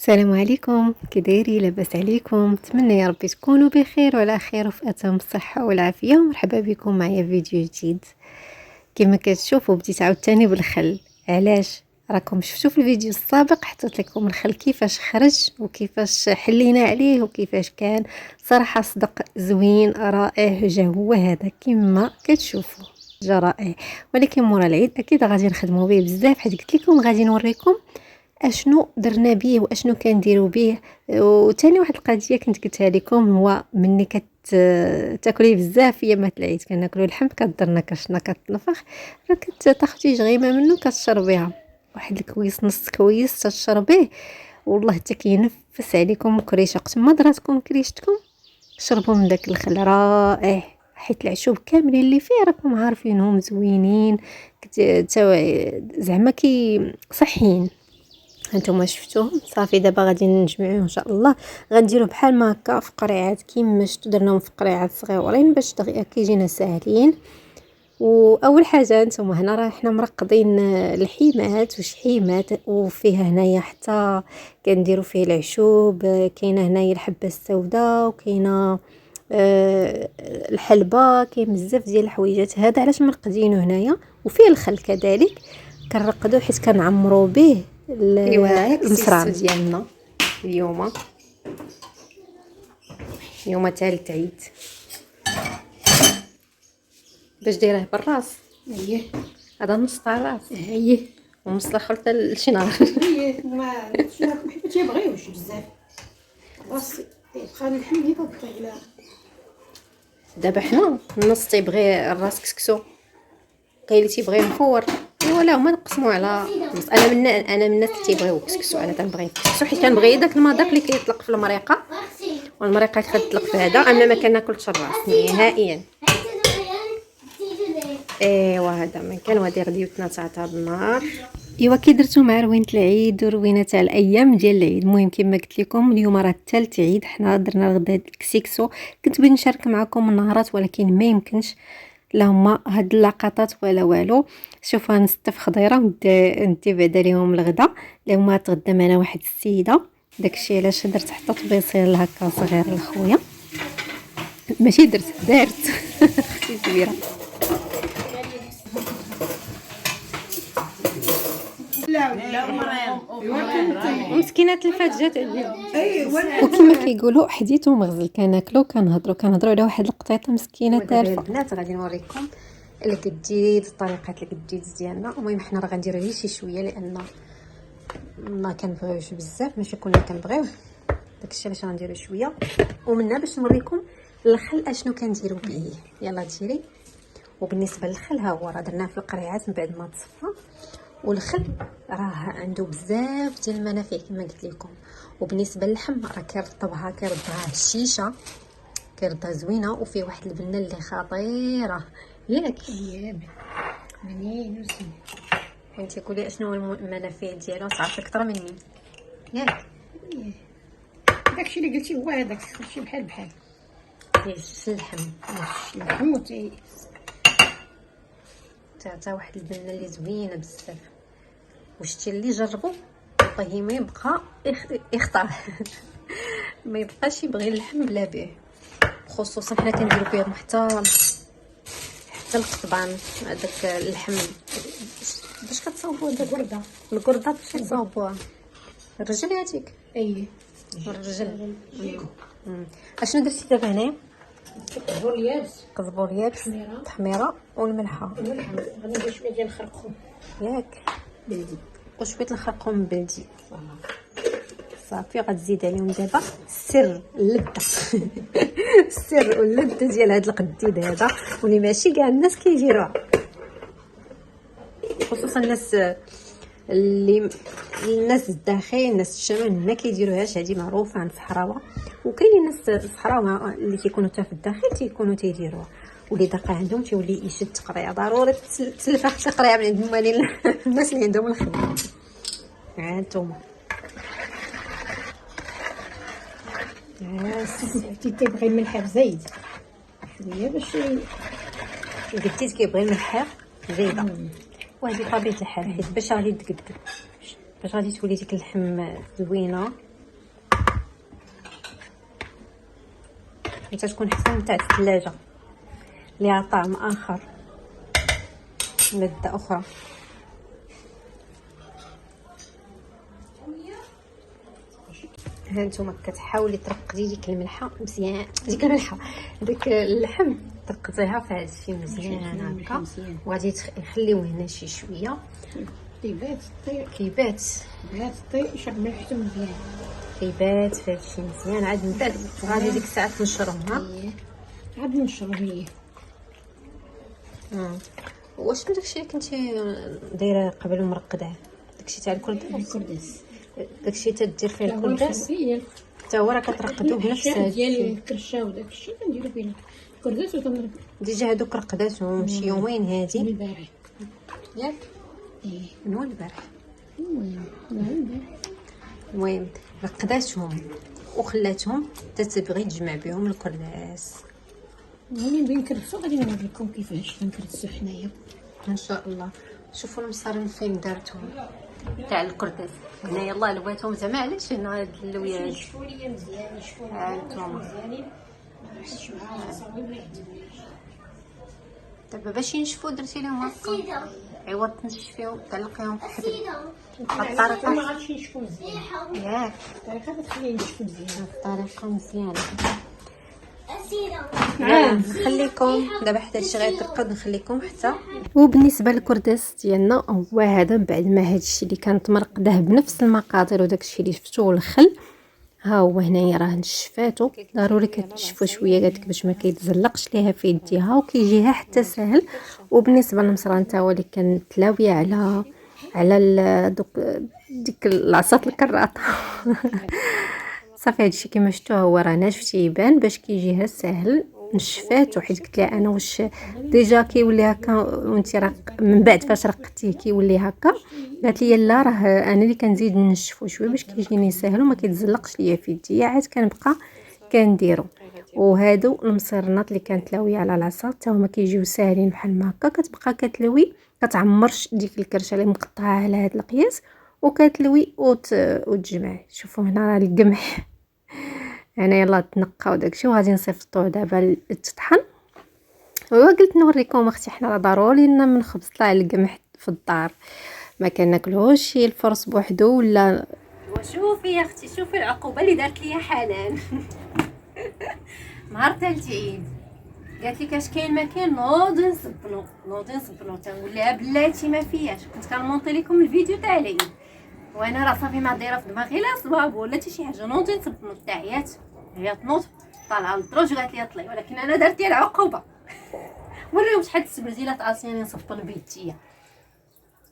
السلام عليكم، كي دايرين؟ لاباس عليكم؟ نتمنى يا ربي تكونوا بخير وعلى خير وفي اتم الصحه والعافيه. مرحبا بكم معايا فيديو جديد. كما كتشوفوا بديت عاوتاني بالخل. علاش؟ راكم شفتوا في الفيديو السابق حطيت لكم الخل كيفاش خرج وكيفاش حلينا عليه وكيفاش كان. صراحه صدق زوين رائع، جا هو هذا كما كتشوفوا، جا رائع. ولكن مورا العيد اكيد غادي نخدموا به بزاف، حيت قلت لكم غادي نوريكم اشنو درنا به واشنو كنديروا به. وثاني واحد القضيه كنت قلتها لكم، هو مني تاكلي بزاف في يامات العيد كناكلوا اللحم كضر نكشنا كتنفخ، راه كتاخدي جغيمه منه كتشربيها واحد الكويس نص كويس تشربيه، والله حتى كينفس عليكم الكريشه. وقت ما ضراتكم كريشتكم شربوا من داك الخل رائع، حيت العشوب كاملين اللي فيه راكم عارفينهم زوينين، زعما كي صحيين. هانتوما شفتوهم صافي. دابا غادي نجمعوه ان شاء الله، غنديروه بحال ما هكا في قريعات كيما شفتوا درناهم في قريعات صغيورين باش دغيا كيجينا ساهلين. واول حاجه هانتوما هنا راه حنا مرقدين الحيمات وشحيمات، وفيها هنايا حتى كنديروا فيه العشوب، كاينه هنايا الحبه السوداء وكاينه الحلبه، كاين بزاف ديال الحويجات. هذا علاش مرقدينه هنايا، وفيه الخل كذلك كنرقدوه حيت كنعمروا به المصران ديالنا. اليوم ثالث عيد. باش دايره بالراس؟ اييه هذا نص تاع الراس، اييه ونص الاخر تاع الشنار. اييه ما تيبغيوش بزاف بس خلي الحين هي كطيله. دابا حنا النص تيبغي الراس كسكسو، كاين اللي تيبغي مفور. ايوا لا هما نقسموا على نص. انا من الناس اللي تيبغيو كسكسو. انا كنبغي كسكسو حيت كنبغي داك المذاق اللي كيطلق في المريقه، والمريقه كتطلق في هذا. اما ما كناكلش الراس نهائيا. ايوا هذا من كان وادي غديوتنا تاع النهار. ايوا كي درتو مع روينه العيد وروينه تاع الايام ديال العيد. المهم كما قلت لكم اليوم راه الثالث عيد، حنا درنا الغدا الكسكسو. كنت بغيت نشارك معكم النهارات ولكن ما يمكنش، لا هما هاد اللقطات ولا والو. شوفوا نستف خضيره ندي بعدا ليهم الغدا اللي هما تغدى معنا واحد السيده. داكشي علاش درت حتى طبيصيل هكا صغير لخويا، ماشي دارت اختي كبيره. مسكينات الفات عليهم. وكما كيقولوا حديث ومغزل، كنهضروا على واحد القطيطه مسكينه تالفه. البنات غادي نوريكم الكديد، طريقه الكديد ديالنا. المهم حنا راه غنديروا غير شي شويه لان ما كنبغيوش بزاف، ماشي كلنا كنبغيوه، داكشي علاش غنديروا شويه. ومنها باش نوريكم الخل اشنو كنديروا به. يلا ديري. وبالنسبه للخل ها هو راه درناه في القريعات من بعد ما تصفى، والخل راه عنده بزاف ديال المنافع كما قلت لكم. وبالنسبه للحم راه كيرطبها هشيشه، كيردها زوينه، وفيه واحد البنه اللي خطيره ياك. منين وسم انت قولي اشنو المنافع ديالو، صافي اكثر مني ياك. داكشي اللي قلتي هو هذاك، خرجتي بحال ياش اللحم حموتي تا واحد البنه اللي زوينه بزاف. وشتي اللي جربوا والله ما يبقى يختار ما يبقاش يبغي اللحم بلا به، خصوصا حنا كنديروا بهم حتى القطبان. هذاك اللحم باش كتصاوبوا هذاك الكرده باش كتصاوبوها الرجل ياتيك. اييه الرجل. اشنو درتي دابا هنايا؟ قزبور يابس تحميره والملحه. غادي ندير شويه ديال الخرقوم ياك بلدي، وشويه الخرقوم بلدي صافي. غتزيد عليهم دابا السر اللذه السر واللذه ديال هذا القديد هذا، واللي ماشي كاع الناس كيديروها، خصوصا الناس الداخل، الناس الشمال هنا كيديروهاش. هذه معروفه عن الصحراوه، وكاين الناس الصحراوه اللي كيكونوا حتى في الداخل تيكونوا تيديروها. واللي داقه عندهم تيولي يشد قريه. ضروري تسلفها حتى قريه من عند الناس اللي عندهم الخبره. هانتوما تيبغي الملح بزايد شويه باش الكديد كيبغي الملح زايده. وهذه طبيعه الحال، حيت باش غادي تقد، باش غادي تولي ديك اللحم زوينه حتى تكون احسن تاع الثلاجه اللي عطى طعم اخر، لذة اخرى. ها نتوما كتحاولي ترقدي ديك الملحه مزيان، ديك الملحه ديك اللحم ترقديها في هذا الشيء مزيان هكا، وغادي نخليوه هنا شي شويه كيبات شرب ملحته مزيان كيبات في هذا الشيء مزيان. عاد من بعد غادي ديك الساعه تنشرهم عاد نشرب هي. واش من داكشي اللي كنتي دايره قبل ومرقداه، داكشي تاع الكرداس، داكشي تدير فيه الكرداس حتى هو راه كترقدوه بنفس ديال الكرشه وداكشي كنديرو فيه الكرداس وكنرقدو. ديجا هادوك رقداتهم شي يومين هادي من البارح ياك؟ من هو البارح؟ المهم رقداتهم وخلاتهم حتى تبغي تجمع بهم الكرداس. ملي نبغي نكرسو غادي نوري لكم كيفاش كنكرسو حنايا ان شاء الله. شوفوا المصارين فين دارتهم تاع الكرداس هنا. يلاه لويتهم زعما علاش هنا هاد اللويات نشفوا ليا مزيان، نشفوا هانتوما مزيانين ما نحسش معاها صافي. دابا باش ينشفوا درتي لهم هكا عوض تنشفيهم تعلقيهم في الحبل الطريقه ما غاديش ينشفوا مزيان ياك. الطريقه كتخليه ينشفوا مزيان. الطريقه مزيانه. نخليكم دابا حتى هادشي غيترقد، نخليكم حتى. وبالنسبه للكرداس ديالنا هو هذا، بعد ما هادشي اللي كانت مرقداه بنفس المقادير وداكشي اللي شفتوه والخل، ها هو هنايا راه نشفاتو. ضروري كتنشفو شويه قالك باش ما كيتزلقش ليها في يديها وكيجيها حتى ساهل. وبالنسبه للمصران تا هو اللي كنتلاويه على دوك ديك العصات الكراطه صافي هادشي كما شفتوه هو راه ناشف تيبان باش كيجيها ساهل. نشفاتو حيت قلت لها انا واش ديجا كيولي هكا وانت راه من بعد فاش رقتيه كيولي هكا. قالت لي لا راه انا اللي كنزيد نشفو شويه باش كيجيني ساهل وما كيتزلقش ليا في يدي، عاد كنبقى كنديرو. وهادو المصرنات اللي كانت لاويه على العصا حتى هما كيجيو ساهلين بحال ما هكا. كتبقى كتلوي كتعمرش ديك الكرشه اللي مقطعه على هذا القياس وكتلوي وتجمع. شوفوا هنا راه القمح انا يلا تنقى وداكشي وغادي نصيفطوه دابا تطحن. وقلت نوريكم اختي حنا راه ضروري لنا من خبز طلع القمح في الدار، ما كناكلوش شي الفرص بوحدو ولا. وشوفي يا اختي شوفي العقوبه اللي دارت ليا حنان نهار ثالث عيد قالت لي كاش كاين ما كاين نوض نصبنو تنقول لها بلاتي ما فياش. كنت كنمونطي لكم الفيديو تاع العيد وانا راه صافي ما دايره في دماغي لا صباب ولا حتى شي حاجه. نوض نصبنو حتى عيات هي تنوض طالعه للدروج قالت لي طلعي، ولكن انا درت لي العقوبه وريهم شحال السبرزيلات عاصياني نصبطو بيديا.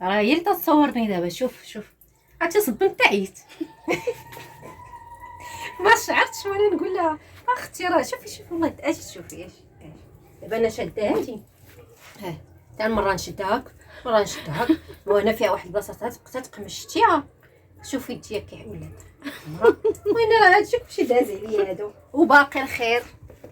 راه هي اللي تصورني دابا. شوف عرفتي صبنت عييت ما شعرتش وانا نقول لها اختي راه شوفي والله اش شوفي اش دابا انا شاده هادي تا مره نشدها مره نشدها وهنا فيها واحد البلاصه تتقمش شتيها. شوفي يديا كيولات وين راه هادشي كلشي داز عليا هادو وباقي الخير.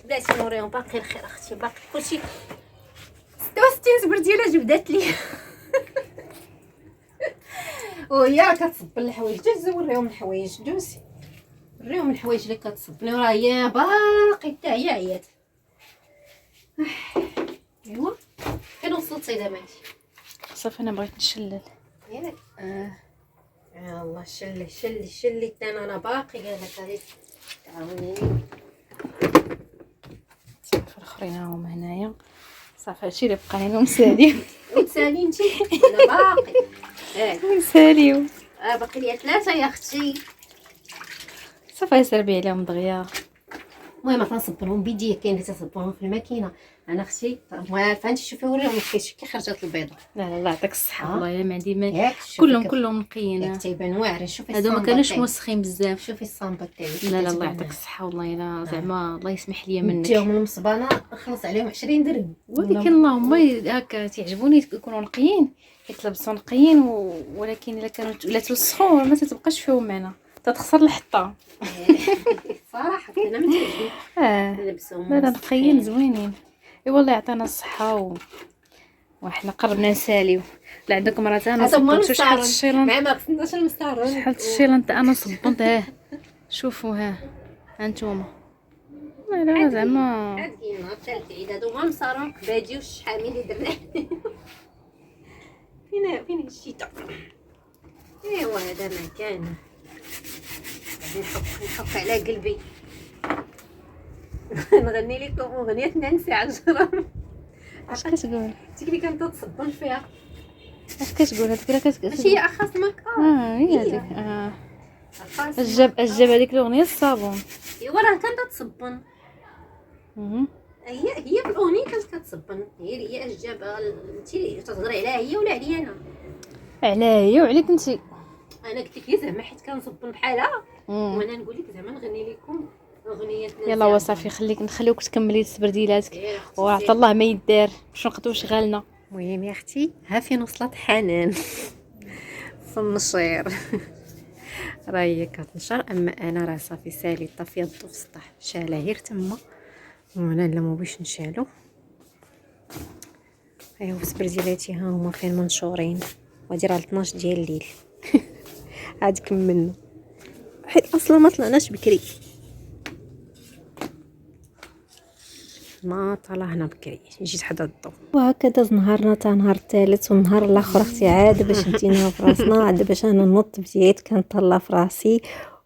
بلاتي نوريهم باقي الخير اختي باقي كلشي 66 سبرديله جبدات لي وهي راه كتصب الحوايج. دوزي وريهم الحوايج دوزي وريهم الحوايج اللي كتصبني وراه هي باقي حتى هي عيات. ايوا فين وصلتي دابا صافي انا بغيت نشلل ياك؟ الله شلي انا باقي قال لك غادي تعاونيني. صافي الاخرين هما هنايا صافي هادشي اللي بقى لنا مساليو وتسالي انت انا باقي مساليو باقي لي 3 يا اختي. صافي سربي عليهم دغيا. المهم تنصبرهم بيديا كاين اللي تصبرهم في الماكينه. انا اختي فهمتي شوفي وريهم كي خرجت البيضه. لا الله يعطيك الصحه والله الا ما عندي ما ياك كلهم نقيين تيبان واعرين. شوفي هادو ما كانوش موسخين بزاف. شوفي الصامبه تاعي. لا الله يعطيك الصحه والله الا زعما الله يسمح لي منك. نديهم المصبانه نخلص عليهم 20 درهم. ولكن اللهم هكا تعجبوني يكونوا نقيين كيتلبسوا نقيين ولكن الا كانوا لا توسخوا ما تتبقاش فيهم معنا تتخسر الحطه صراحه انا ما تعجبني نلبسهم. لا نقيين زوينين. اي والله يعطينا الصحه وحنا قربنا نساليو. لا عندكم راه انا صبنت شحال الشيلون مع ما كنتش المستعرض شحال الشيلون انا صبنت. شوفوا ها انتوما لا زعما عاد كاين نهار ثالث عيد هادو ما مصاروك باجي والشحامي اللي درنا فين الشتا. ايوا هذا ما كان نحك على قلبي نغني لكم اغنيه نانسي عجرم. اش كتقول؟ ديك اللي كانت تصبن فيها. اش كتقول هذيك؟ راه كتقول ماشي هي اخاص ماكا. هي هذيك. الجاب هذيك الاغنيه الصابون. ايوا راه كانت تصبن. هي في الاغنيه كانت كتصبن. هي الجابه انت تهضري عليها هي ولا عليا انا؟ علاه هي وعليك انت. انا قلت لك زعما حيت كنصبن بحالها وانا نقول لك زعما نغني لكم اغنيه. يلا وصافي نخليوك تكملي تبرديلاتك وعطا الله ما يدار باش نقضوا شغالنا. المهم يا اختي ها فين وصلت حنان في النشير راه هي كتنشر، اما انا راه صافي سالي طافيه الضو في السطح شاله غير تما وانا لا ما بغيتش نشالو. ايوا السبرديلاتي ها هما فين منشورين وهادي راه 12 ديال الليل عاد كملنا حيت اصلا ما طلعناش بكري، ما طلعنا بكري جيت حدا الضو. وهكذا نهارنا تا نهار الثالث والنهار الاخر اختي عاد باش نتينا في راسنا عاد باش انا نوض بديت كنطلع في راسي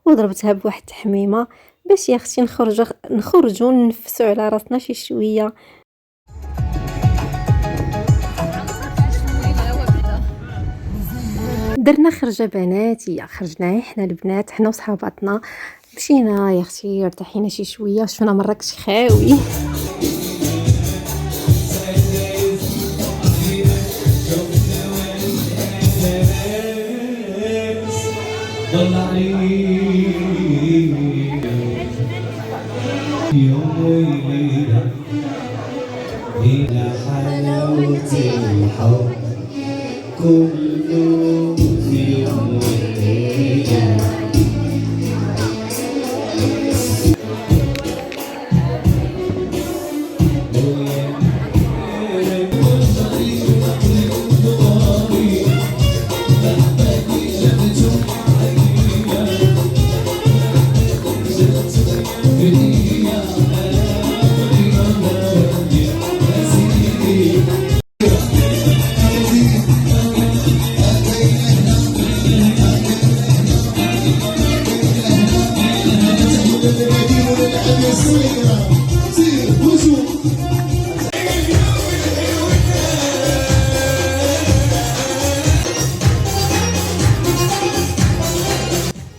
وضربتها بواحد التحميمه باش يا اختي نخرجوا ننفسوا على راسنا شي شويه. درنا خرجه بناتي، خرجنا حنا البنات حنا وصحاباتنا مشينا يا اختي ارتحينا شي شويه شفنا مراكش خاوي. يوم وليلة إلى حلاوة الحب كله في يوم وليلة.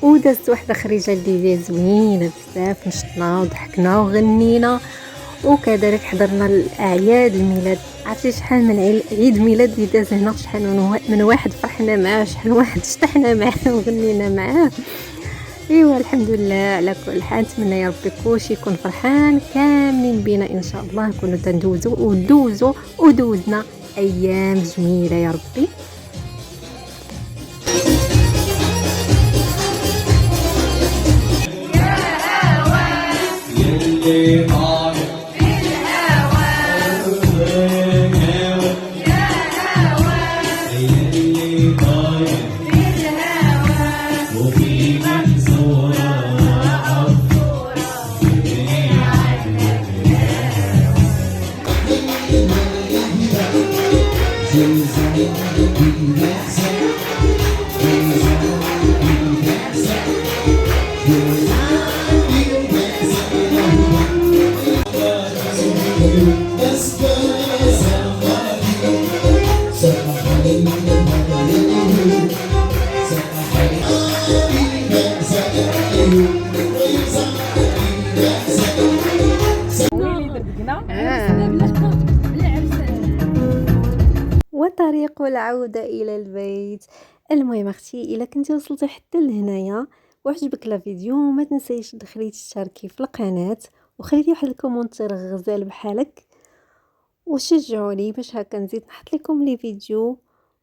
ودازت واحده خريجه اللي زوينه بزاف، نشطنا وضحكنا وغنينا وكذلك حضرنا الاعياد الميلاد. عرفتي شحال من عيد ميلاد اللي داز هنا، شحال من واحد فرحنا معاه، شحال واحد شطحنا معاه وغنينا معاه. ايوا الحمد لله على كل حال. نتمنى يا ربي كلشي يكون فرحان كاملين بينا ان شاء الله، نكونوا تندوزوا ودوزنا ايام جميله يا ربي. وطريق العودة إلى البيت. المهم اختي الا كنتي وصلتي حتى لهنايا وعجبك لا فيديو ما تنسيش تدخلي تشتركي في القناة وخليتي واحد الكومونتير غزال بحالك وشجعوني باش هكا نزيد نحط لكم لي فيديو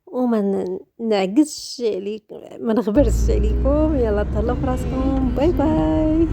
وما نعقدش عليك ما نغبرش عليكم. يلا تهلاو فراسكم، باي باي.